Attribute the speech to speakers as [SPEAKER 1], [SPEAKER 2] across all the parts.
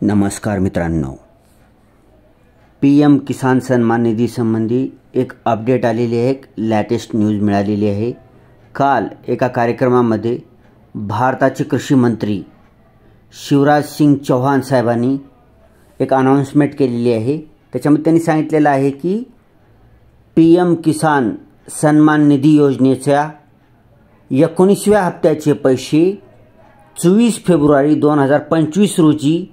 [SPEAKER 1] नमस्कार मित्रांनो, PM किसान सन्मान निधी संबंधी एक अपडेट आलेली आहे, एक लेटेस्ट न्यूज मिळालेली आहे। काल एका कार्यक्रमामध्ये भारताचे कृषी मंत्री शिवराज सिंग चौहान साहेबांनी एक अनाउन्समेंट केलेली आहे। त्याच्यामध्ये त्यांनी सांगितलेलं आहे की PM किसान सन्मान निधी योजनेच्या 19व्या हप्त्याचे पैसे 24 फेब्रुवारी 2025 रोजी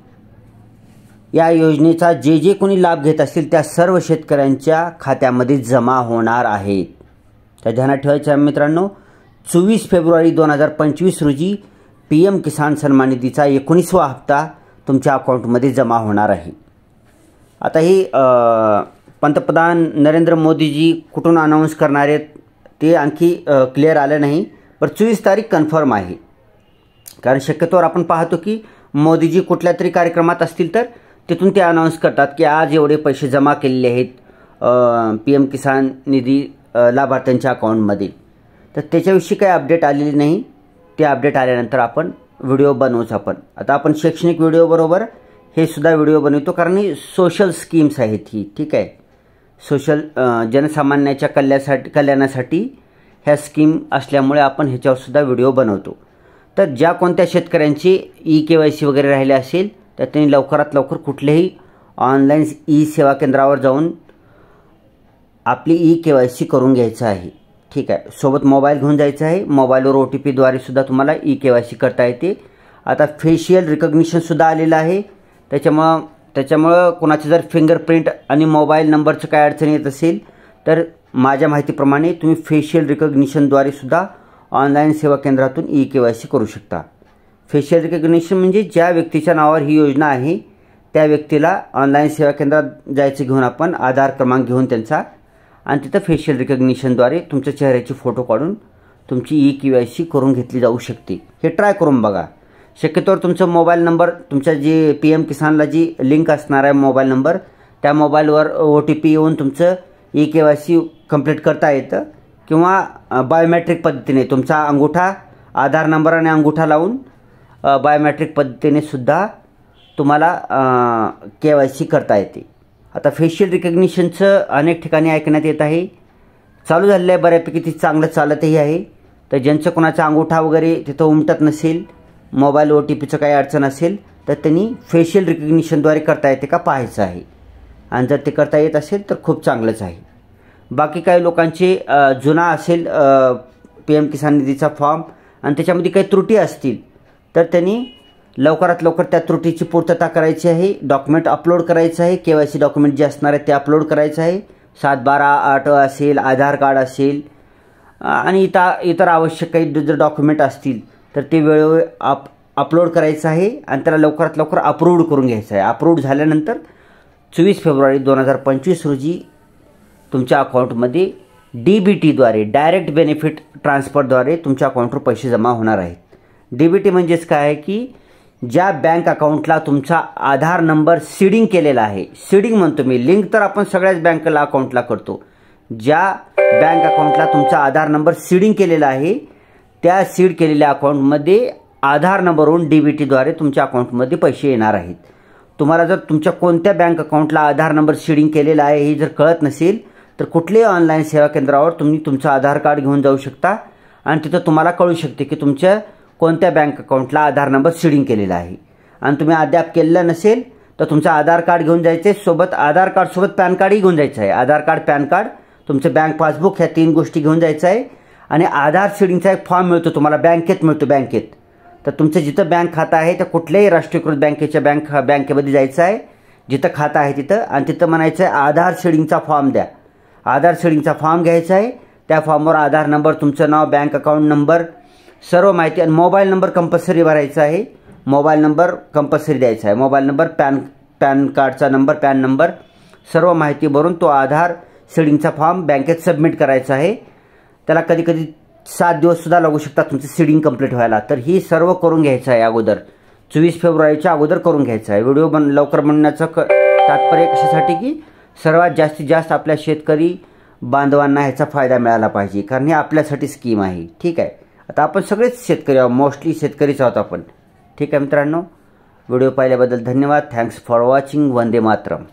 [SPEAKER 1] या योजनेचा जे कोणी लाभ घेत असतील त्या सर्व शेतकऱ्यांच्या खात्यामध्ये जमा होणार आहेत। त्या ध्यानात ठेवायचं आहे मित्रांनो, 24 फेब्रुवारी 2025 रोजी PM किसान सन्मान निधीचा 19वा हप्ता तुमच्या अकाउंटमध्ये जमा होणार आहे। आता ही पंतप्रधान नरेंद्र मोदीजी कुठून अनाउन्स करणार आहेत ते आणखी क्लिअर आलं नाही, पण 24 तारीख कन्फर्म आहे। कारण शक्यतोवर आपण पाहतो की मोदीजी कुठल्या तरी कार्यक्रमात असतील तर तिथून ते अनाउन्स करतात की आज एवढे पैसे जमा केलेले आहेत PM किसान निधी लाभार्थ्यांच्या अकाउंटमध्ये। तर त्याच्याविषयी काही अपडेट आलेली नाही, ते अपडेट आल्यानंतर आपण व्हिडिओ बनवूच। आता आपण शैक्षणिक व्हिडिओ बरोबर हे सुद्धा व्हिडिओ बनवतो, कारण ही सोशल स्कीम्स आहेत ही, ठीक आहे। सोशल जनसामान्याच्या कल्याणासाठी ह्या स्कीम असल्यामुळे आपण ह्याच्यावर सुद्धा व्हिडिओ बनवतो। तर ज्या कोणत्या शेतकऱ्यांची KYC वगैरे राहिले असेल तर त्यांनी लवकरात लवकर कुठल्याही ऑनलाईन सेवा केंद्रावर जाऊन आपली KYC करून घ्यायचं आहे, ठीक आहे। सोबत मोबाईल घेऊन जायचं आहे, मोबाईलवर OTP द्वारे सुद्धा तुम्हाला KYC करता येते। आता फेशियल रिकग्निशन सुद्धा आलेलं आहे, त्याच्यामुळं कोणाचे जर फिंगरप्रिंट आणि मोबाईल नंबरचं काय अडचण येत असेल तर माझ्या माहितीप्रमाणे तुम्ही फेशियल रिकग्निशनद्वारे सुद्धा ऑनलाईन सेवा केंद्रातून KYC करू शकता। फेशियल रिकग्निशन म्हणजे ज्या व्यक्तीच्या नावावर ही योजना आहे त्या व्यक्तीला ऑनलाईन सेवा केंद्रात जायचं घेऊन आपण आधार क्रमांक घेऊन त्यांचा, आणि तिथं फेशियल रिकग्निशनद्वारे तुमच्या चेहऱ्याची फोटो काढून तुमची KYC करून घेतली जाऊ शकते। हे ट्राय करून बघा। शक्यतोवर तुमचा मोबाईल नंबर, तुमच्या जे PM किसानला जी लिंक असणार आहे मोबाईल नंबर, त्या मोबाईलवर OTP येऊन तुमचं KYC कंप्लीट करता येतं, किंवा बायोमेट्रिक पद्धतीने तुमचा अंगूठा, आधार नंबर आणि अंगूठा लावून बायोमेट्रिक पद्धतीने सुद्धा तुम्हाला KYC करता येते। आता फेशियल रिकग्निशनचं अनेक ठिकाणी ऐकण्यात येत आहे, चालू झालेलं आहे बऱ्यापैकी, ती चांगलं चालतही आहे। तर ज्यांचं कोणाचा अंगूठा वगैरे तिथं उमटत नसेल, मोबाईल OTPचं काही अडचण असेल तर त्यांनी फेशियल रिकग्निशनद्वारे करता येते का पाहायचं आहे, आणि जर ते करता येत असेल तर खूप चांगलंच आहे। बाकी काही लोकांचे जुना असेल PM किसान निधीचा फॉर्म आणि त्याच्यामध्ये काही त्रुटी असतील तर त्यांनी लवकरात लवकर त्या त्रुटीची पूर्तता करायची आहे, डॉक्युमेंट अपलोड करायचं आहे, KYC डॉक्युमेंट जे असणार आहे ते अपलोड करायचं आहे, 7/12 असेल, आधार कार्ड असेल आणि इतर आवश्यक काही जर डॉक्युमेंट असतील तर ते वेळोवेळी अपलोड करायचं आहे आणि त्याला लवकरात लवकर अप्रूव्ड करून घ्यायचं आहे। अप्रूव्ड झाल्यानंतर 24 फेब्रुवारी 2025 रोजी तुमच्या अकाउंटमध्ये DBTद्वारे, डायरेक्ट बेनिफिट ट्रान्सफरद्वारे तुमच्या अकाउंटवर पैसे जमा होणार आहेत। DBT म्हणजेच काय आहे की ज्या बँक अकाउंटला तुमचा आधार नंबर सीडिंग केलेला आहे, सीडिंग म्हणतो मी, लिंक तर आपण सगळ्याच बँकेला अकाउंटला करतो, ज्या बँक अकाउंटला तुमचा आधार नंबर सीडिंग केलेला आहे त्या सीड केलेल्या अकाउंटमध्ये आधार नंबरवरून DBTद्वारे तुमच्या अकाउंटमध्ये पैसे येणार आहेत। तुम्हाला जर तुमच्या कोणत्या बँक अकाउंटला आधार नंबर सीडिंग केलेला आहे हे जर कळत नसेल तर कुठल्याही ऑनलाईन सेवा केंद्रावर तुम्ही तुमचं आधार कार्ड घेऊन जाऊ शकता आणि तिथं तुम्हाला कळू शकते की तुमच्या कोणत्या बँक अकाउंटला आधार नंबर सीडिंग केलेला आहे। आणि तुम्ही अद्याप केलेलं नसेल तर तुमचं आधार कार्ड घेऊन जायचं आहे, सोबत आधार कार्डसोबत पॅन कार्डही घेऊन जायचं आहे। आधार कार्ड, पॅन कार्ड, तुमचं बँक पासबुक, ह्या 3 गोष्टी घेऊन जायचं आहे। आणि आधार सीडिंगचा एक फॉर्म मिळतो तुम्हाला, बँकेत मिळतो, बँकेत। तर तुमचं जिथं बँक खातं आहे त्या कुठल्याही राष्ट्रीयकृत बँकेच्या बँकेमध्ये जायचं आहे, जिथं खातं आहे तिथं, आणि तिथं म्हणायचं आहे आधार सीडिंगचा फॉर्म द्या। आधार सीडिंगचा फॉर्म घ्यायचा आहे, त्या फॉर्मवर आधार नंबर, तुमचं नाव, बँक अकाउंट नंबर, सर्व माहिती, आणि मोबाईल नंबर कंपल्सरी भरायचा आहे। मोबाईल नंबर कंपल्सरी द्यायचा आहे, मोबाईल नंबर, पॅन कार्डचा नंबर, पॅन नंबर, सर्व माहिती भरून तो आधार सीडिंगचा फॉर्म बँकेत सबमिट करायचा आहे। त्याला कधी कधी 7 दिवस सुद्धा लागू शकतात तुमचं सीडिंग कंप्लीट व्हायला। तर ही सर्व करून घ्यायचं आहे अगोदर, 24 फेब्रुवारीच्या अगोदर करून घ्यायचं आहे। व्हिडिओ लवकर बनवण्याचं तात्पर्य कशासाठी की सर्वात जास्तीत जास्त आपल्या शेतकरी बांधवांना ह्याचा फायदा मिळाला पाहिजे, कारण ही आपल्यासाठी स्कीम आहे, ठीक आहे। आता आपण सगळेच शेतकरी आहोत, मोस्टली शेतकरीच आहोत आपण, ठीक आहे मित्रांनो। व्हिडिओ पाहिल्याबद्दल धन्यवाद. Thanks for watching. Vande Mataram.